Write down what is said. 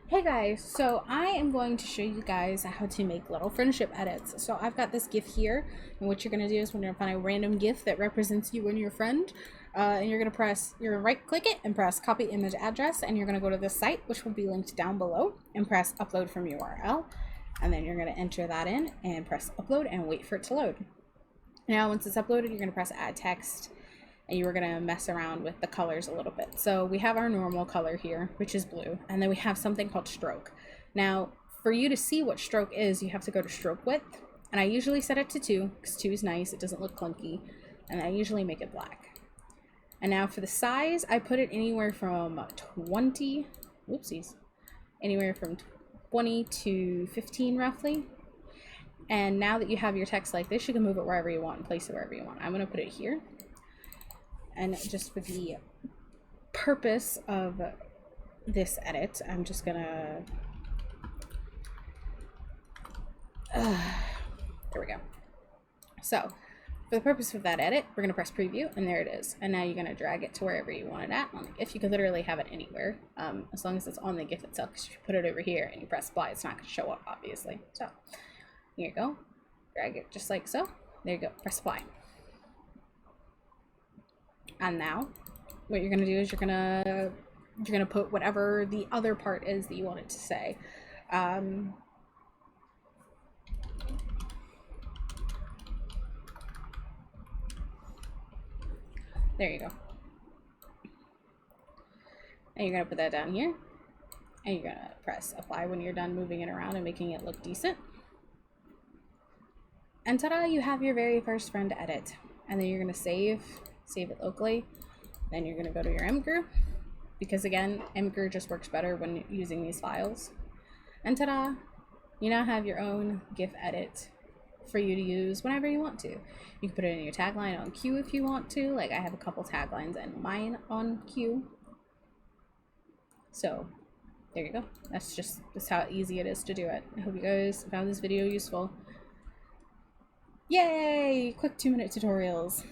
Hey guys, so I am going to show you guys how to make little friendship edits. So I've got this GIF here, and what you're going to do is we're going to find a random GIF that represents you and your friend, and you're going to right click it and press copy image address, and you're going to go to this site, which will be linked down below, and press upload from URL, and then you're going to enter that in and press upload and wait for it to load. Now once it's uploaded, you're going to press add text, and you were going to mess around with the colors a little bit. So we have our normal color here, which is blue, and then we have something called stroke. Now, for you to see what stroke is, you have to go to stroke width, and I usually set it to 2, because 2 is nice, it doesn't look clunky, and I usually make it black. And now for the size, I put it anywhere from 20, whoopsies, anywhere from 20 to 15 roughly. And now that you have your text like this, you can move it wherever you want and place it wherever you want. I'm going to put it here. And just for the purpose of this edit, I'm just gonna there we go. So for the purpose of that edit, we're gonna press preview, and there it is. And now you're gonna drag it to wherever you want it at on the GIF. You can literally have it anywhere, as long as it's on the GIF itself, because if you put it over here and you press apply, it's not gonna show up, obviously. So here you go, drag it just like so. There you go, press apply. And now what you're gonna do is you're gonna put whatever the other part is that you want it to say. There you go. And you're gonna put that down here, and you're gonna press apply when you're done moving it around and making it look decent. And ta-da, you have your very first friend edit. And then you're gonna save it locally. Then you're gonna go to your mgr, because again, mgr just works better when using these files. And ta-da, you now have your own GIF edit for you to use whenever you want to. You can put it in your tagline on Q if you want to. Like I have a couple taglines and mine on Q. So there you go. That's how easy it is to do it. I hope you guys found this video useful. Yay! Quick 2-minute tutorials.